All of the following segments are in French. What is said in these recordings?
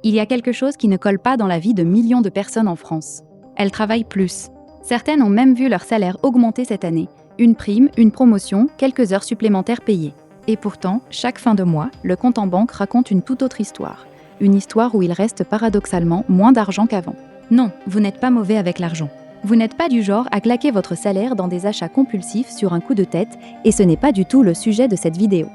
Il y a quelque chose qui ne colle pas dans la vie de millions de personnes en France. Elles travaillent plus. Certaines ont même vu leur salaire augmenter cette année. Une prime, une promotion, quelques heures supplémentaires payées. Et pourtant, chaque fin de mois, le compte en banque raconte une toute autre histoire. Une histoire où il reste paradoxalement moins d'argent qu'avant. Non, vous n'êtes pas mauvais avec l'argent. Vous n'êtes pas du genre à claquer votre salaire dans des achats compulsifs sur un coup de tête, et ce n'est pas du tout le sujet de cette vidéo.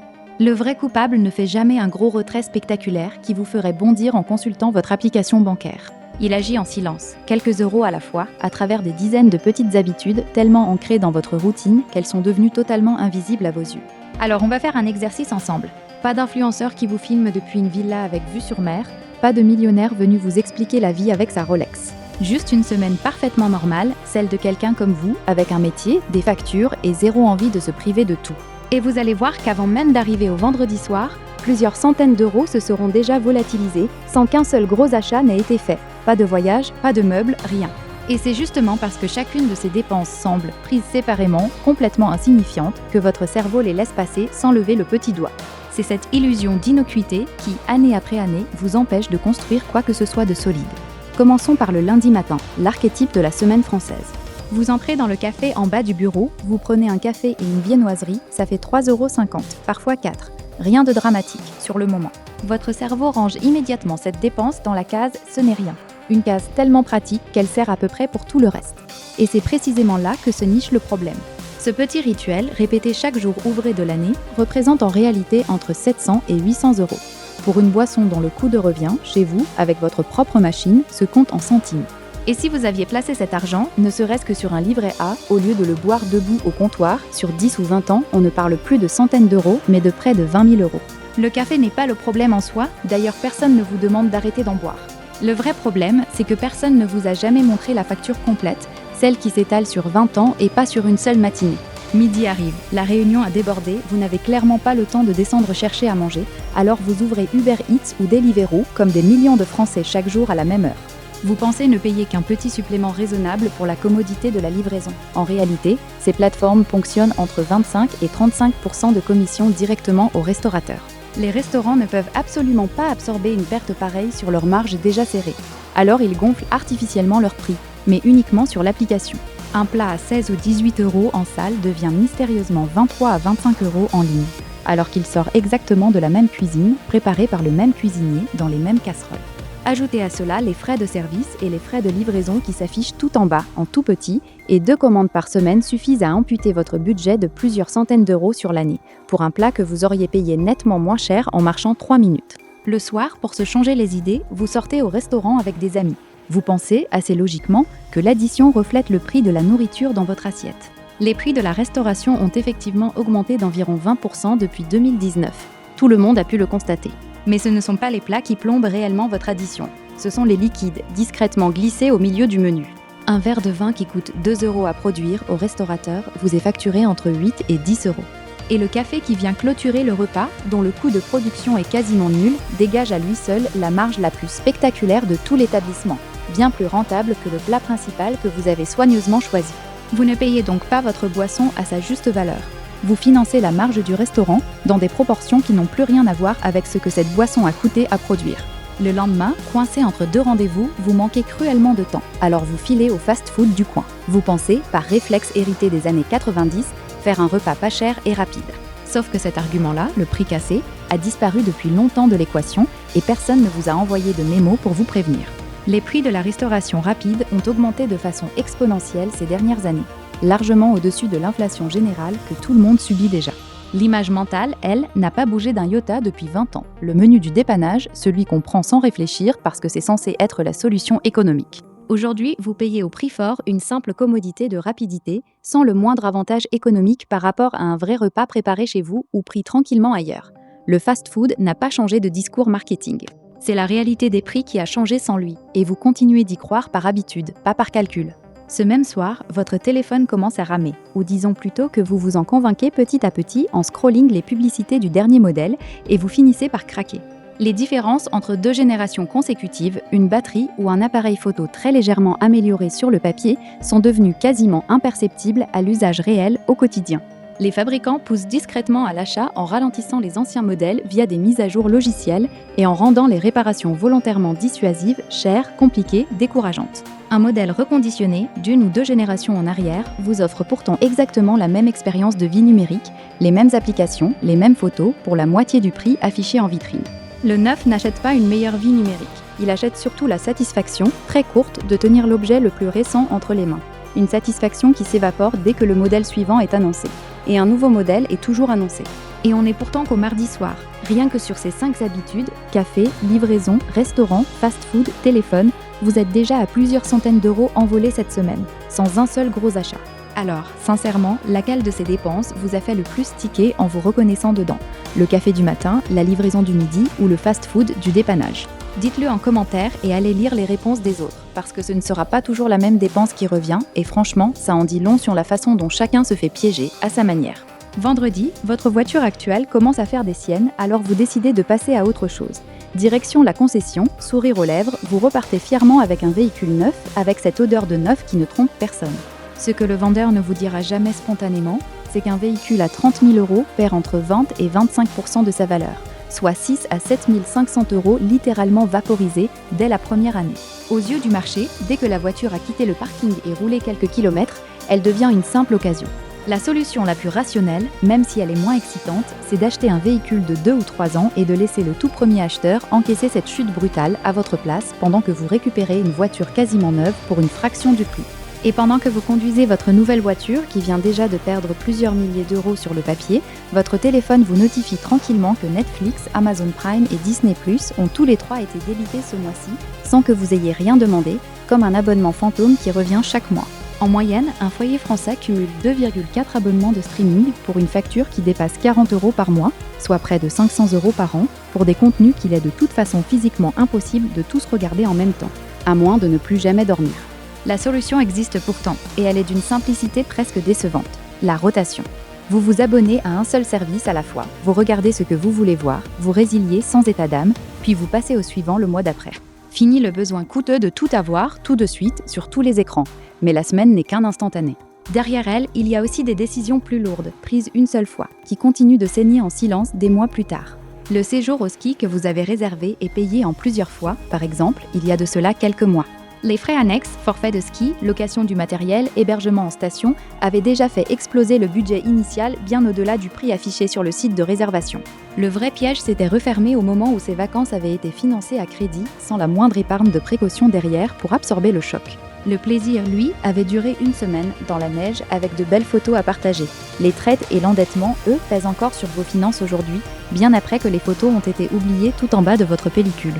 Le vrai coupable ne fait jamais un gros retrait spectaculaire qui vous ferait bondir en consultant votre application bancaire. Il agit en silence, quelques euros à la fois, à travers des dizaines de petites habitudes tellement ancrées dans votre routine qu'elles sont devenues totalement invisibles à vos yeux. Alors on va faire un exercice ensemble. Pas d'influenceur qui vous filme depuis une villa avec vue sur mer, pas de millionnaire venu vous expliquer la vie avec sa Rolex. Juste une semaine parfaitement normale, celle de quelqu'un comme vous, avec un métier, des factures et zéro envie de se priver de tout. Et vous allez voir qu'avant même d'arriver au vendredi soir, plusieurs centaines d'euros se seront déjà volatilisés sans qu'un seul gros achat n'ait été fait. Pas de voyage, pas de meubles, rien. Et c'est justement parce que chacune de ces dépenses semble, prises séparément, complètement insignifiante, que votre cerveau les laisse passer sans lever le petit doigt. C'est cette illusion d'innocuité qui, année après année, vous empêche de construire quoi que ce soit de solide. Commençons par le lundi matin, l'archétype de la semaine française. Vous entrez dans le café en bas du bureau, vous prenez un café et une viennoiserie, ça fait 3,50 €, parfois 4. Rien de dramatique, sur le moment. Votre cerveau range immédiatement cette dépense dans la case « ce n'est rien ». Une case tellement pratique qu'elle sert à peu près pour tout le reste. Et c'est précisément là que se niche le problème. Ce petit rituel, répété chaque jour ouvré de l'année, représente en réalité entre 700 et 800 €. Pour une boisson dont le coût de revient, chez vous, avec votre propre machine, se compte en centimes. Et si vous aviez placé cet argent, ne serait-ce que sur un livret A, au lieu de le boire debout au comptoir, sur 10 ou 20 ans, on ne parle plus de centaines d'euros, mais de près de 20 000 €. Le café n'est pas le problème en soi, d'ailleurs personne ne vous demande d'arrêter d'en boire. Le vrai problème, c'est que personne ne vous a jamais montré la facture complète, celle qui s'étale sur 20 ans et pas sur une seule matinée. Midi arrive, la réunion a débordé, vous n'avez clairement pas le temps de descendre chercher à manger, alors vous ouvrez Uber Eats ou Deliveroo, comme des millions de Français chaque jour à la même heure. Vous pensez ne payer qu'un petit supplément raisonnable pour la commodité de la livraison. En réalité, ces plateformes ponctionnent entre 25 et 35% de commissions directement aux restaurateurs. Les restaurants ne peuvent absolument pas absorber une perte pareille sur leur marge déjà serrée. Alors ils gonflent artificiellement leur prix, mais uniquement sur l'application. Un plat à 16 ou 18 € en salle devient mystérieusement 23 à 25 € en ligne, alors qu'il sort exactement de la même cuisine, préparé par le même cuisinier dans les mêmes casseroles. Ajoutez à cela les frais de service et les frais de livraison qui s'affichent tout en bas, en tout petit, et 2 commandes par semaine suffisent à amputer votre budget de plusieurs centaines d'euros sur l'année, pour un plat que vous auriez payé nettement moins cher en marchant 3 minutes. Le soir, pour se changer les idées, vous sortez au restaurant avec des amis. Vous pensez, assez logiquement, que l'addition reflète le prix de la nourriture dans votre assiette. Les prix de la restauration ont effectivement augmenté d'environ 20% depuis 2019. Tout le monde a pu le constater. Mais ce ne sont pas les plats qui plombent réellement votre addition. Ce sont les liquides, discrètement glissés au milieu du menu. Un verre de vin qui coûte 2 € à produire au restaurateur vous est facturé entre 8 et 10 €. Et le café qui vient clôturer le repas, dont le coût de production est quasiment nul, dégage à lui seul la marge la plus spectaculaire de tout l'établissement, bien plus rentable que le plat principal que vous avez soigneusement choisi. Vous ne payez donc pas votre boisson à sa juste valeur. Vous financez la marge du restaurant dans des proportions qui n'ont plus rien à voir avec ce que cette boisson a coûté à produire. Le lendemain, coincé entre 2 rendez-vous, vous manquez cruellement de temps, alors vous filez au fast-food du coin. Vous pensez, par réflexe hérité des années 90, faire un repas pas cher et rapide. Sauf que cet argument-là, le prix cassé, a disparu depuis longtemps de l'équation et personne ne vous a envoyé de mémo pour vous prévenir. Les prix de la restauration rapide ont augmenté de façon exponentielle ces dernières années, largement au-dessus de l'inflation générale que tout le monde subit déjà. L'image mentale, elle, n'a pas bougé d'un iota depuis 20 ans. Le menu du dépannage, celui qu'on prend sans réfléchir parce que c'est censé être la solution économique. Aujourd'hui, vous payez au prix fort une simple commodité de rapidité, sans le moindre avantage économique par rapport à un vrai repas préparé chez vous ou pris tranquillement ailleurs. Le fast-food n'a pas changé de discours marketing. C'est la réalité des prix qui a changé sans lui, et vous continuez d'y croire par habitude, pas par calcul. Ce même soir, votre téléphone commence à ramer, ou disons plutôt que vous vous en convainquez petit à petit en scrolling les publicités du dernier modèle et vous finissez par craquer. Les différences entre 2 générations consécutives, une batterie ou un appareil photo très légèrement amélioré sur le papier, sont devenues quasiment imperceptibles à l'usage réel au quotidien. Les fabricants poussent discrètement à l'achat en ralentissant les anciens modèles via des mises à jour logicielles et en rendant les réparations volontairement dissuasives, chères, compliquées, décourageantes. Un modèle reconditionné, d'une ou deux générations en arrière, vous offre pourtant exactement la même expérience de vie numérique, les mêmes applications, les mêmes photos, pour la moitié du prix affiché en vitrine. Le neuf n'achète pas une meilleure vie numérique, il achète surtout la satisfaction, très courte, de tenir l'objet le plus récent entre les mains. Une satisfaction qui s'évapore dès que le modèle suivant est annoncé. Et un nouveau modèle est toujours annoncé. Et on n'est pourtant qu'au mardi soir. Rien que sur ces 5 habitudes, café, livraison, restaurant, fast-food, téléphone, vous êtes déjà à plusieurs centaines d'euros envolés cette semaine, sans un seul gros achat. Alors, sincèrement, laquelle de ces dépenses vous a fait le plus tiquer en vous reconnaissant dedans? Le café du matin, la livraison du midi ou le fast-food du dépannage? Dites-le en commentaire et allez lire les réponses des autres, parce que ce ne sera pas toujours la même dépense qui revient, et franchement, ça en dit long sur la façon dont chacun se fait piéger, à sa manière. Vendredi, votre voiture actuelle commence à faire des siennes, alors vous décidez de passer à autre chose. Direction la concession, sourire aux lèvres, vous repartez fièrement avec un véhicule neuf, avec cette odeur de neuf qui ne trompe personne. Ce que le vendeur ne vous dira jamais spontanément, c'est qu'un véhicule à 30 000 euros perd entre 20 et 25% de sa valeur, soit 6 à 7 500 euros littéralement vaporisés dès la première année. Aux yeux du marché, dès que la voiture a quitté le parking et roulé quelques kilomètres, elle devient une simple occasion. La solution la plus rationnelle, même si elle est moins excitante, c'est d'acheter un véhicule de 2 ou 3 ans et de laisser le tout premier acheteur encaisser cette chute brutale à votre place pendant que vous récupérez une voiture quasiment neuve pour une fraction du prix. Et pendant que vous conduisez votre nouvelle voiture, qui vient déjà de perdre plusieurs milliers d'euros sur le papier, votre téléphone vous notifie tranquillement que Netflix, Amazon Prime et Disney+ ont tous les 3 été débités ce mois-ci, sans que vous ayez rien demandé, comme un abonnement fantôme qui revient chaque mois. En moyenne, un foyer français cumule 2,4 abonnements de streaming pour une facture qui dépasse 40 euros par mois, soit près de 500 euros par an, pour des contenus qu'il est de toute façon physiquement impossible de tous regarder en même temps, à moins de ne plus jamais dormir. La solution existe pourtant, et elle est d'une simplicité presque décevante, la rotation. Vous vous abonnez à un seul service à la fois, vous regardez ce que vous voulez voir, vous résiliez sans état d'âme, puis vous passez au suivant le mois d'après. Fini le besoin coûteux de tout avoir, tout de suite, sur tous les écrans. Mais la semaine n'est qu'un instantané. Derrière elle, il y a aussi des décisions plus lourdes, prises une seule fois, qui continuent de saigner en silence des mois plus tard. Le séjour au ski que vous avez réservé est payé en plusieurs fois, par exemple, il y a de cela quelques mois. Les frais annexes, forfait de ski, location du matériel, hébergement en station, avaient déjà fait exploser le budget initial bien au-delà du prix affiché sur le site de réservation. Le vrai piège s'était refermé au moment où ces vacances avaient été financées à crédit, sans la moindre épargne de précaution derrière pour absorber le choc. Le plaisir, lui, avait duré une semaine, dans la neige, avec de belles photos à partager. Les traites et l'endettement, eux, pèsent encore sur vos finances aujourd'hui, bien après que les photos ont été oubliées tout en bas de votre pellicule.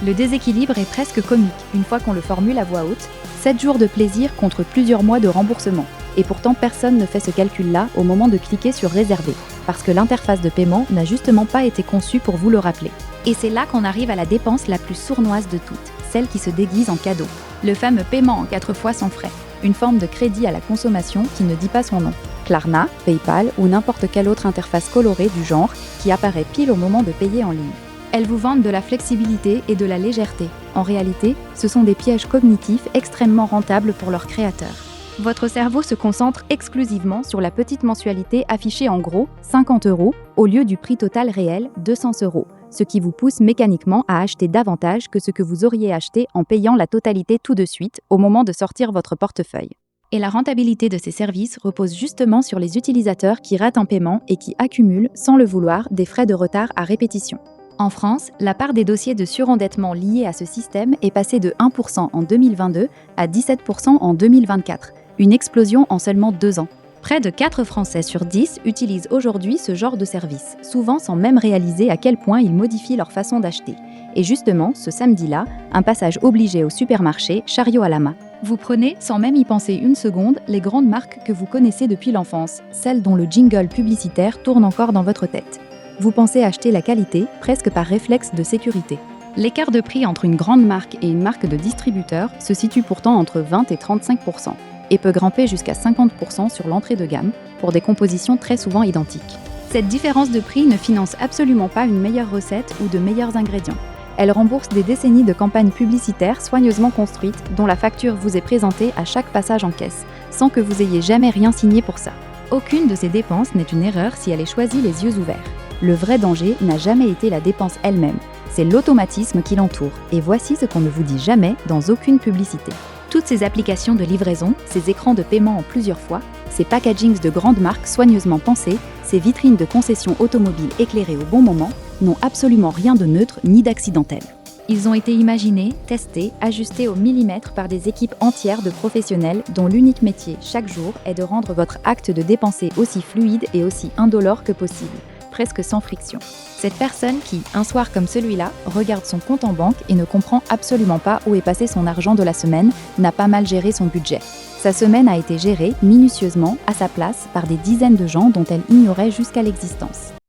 Le déséquilibre est presque comique, une fois qu'on le formule à voix haute, 7 jours de plaisir contre plusieurs mois de remboursement. Et pourtant personne ne fait ce calcul-là au moment de cliquer sur réserver, parce que l'interface de paiement n'a justement pas été conçue pour vous le rappeler. Et c'est là qu'on arrive à la dépense la plus sournoise de toutes, celle qui se déguise en cadeau. Le fameux paiement en 4 fois sans frais, une forme de crédit à la consommation qui ne dit pas son nom. Klarna, PayPal ou n'importe quelle autre interface colorée du genre qui apparaît pile au moment de payer en ligne. Elles vous vendent de la flexibilité et de la légèreté. En réalité, ce sont des pièges cognitifs extrêmement rentables pour leurs créateurs. Votre cerveau se concentre exclusivement sur la petite mensualité affichée en gros, 50 euros, au lieu du prix total réel, 200 euros, ce qui vous pousse mécaniquement à acheter davantage que ce que vous auriez acheté en payant la totalité tout de suite au moment de sortir votre portefeuille. Et la rentabilité de ces services repose justement sur les utilisateurs qui ratent un paiement et qui accumulent, sans le vouloir, des frais de retard à répétition. En France, la part des dossiers de surendettement liés à ce système est passée de 1% en 2022 à 17% en 2024, une explosion en seulement 2 ans. Près de 4 Français sur 10 utilisent aujourd'hui ce genre de service, souvent sans même réaliser à quel point ils modifient leur façon d'acheter. Et justement, ce samedi-là, un passage obligé au supermarché, chariot à la main. Vous prenez, sans même y penser une seconde, les grandes marques que vous connaissez depuis l'enfance, celles dont le jingle publicitaire tourne encore dans votre tête. Vous pensez acheter la qualité, presque par réflexe de sécurité. L'écart de prix entre une grande marque et une marque de distributeur se situe pourtant entre 20 et 35%, et peut grimper jusqu'à 50% sur l'entrée de gamme, pour des compositions très souvent identiques. Cette différence de prix ne finance absolument pas une meilleure recette ou de meilleurs ingrédients. Elle rembourse des décennies de campagnes publicitaires soigneusement construites, dont la facture vous est présentée à chaque passage en caisse, sans que vous ayez jamais rien signé pour ça. Aucune de ces dépenses n'est une erreur si elle est choisie les yeux ouverts. Le vrai danger n'a jamais été la dépense elle-même, c'est l'automatisme qui l'entoure. Et voici ce qu'on ne vous dit jamais dans aucune publicité. Toutes ces applications de livraison, ces écrans de paiement en plusieurs fois, ces packagings de grandes marques soigneusement pensés, ces vitrines de concessions automobiles éclairées au bon moment, n'ont absolument rien de neutre ni d'accidentel. Ils ont été imaginés, testés, ajustés au millimètre par des équipes entières de professionnels dont l'unique métier, chaque jour, est de rendre votre acte de dépenser aussi fluide et aussi indolore que possible, presque sans friction. Cette personne qui, un soir comme celui-là, regarde son compte en banque et ne comprend absolument pas où est passé son argent de la semaine, n'a pas mal géré son budget. Sa semaine a été gérée minutieusement, à sa place, par des dizaines de gens dont elle ignorait jusqu'à l'existence.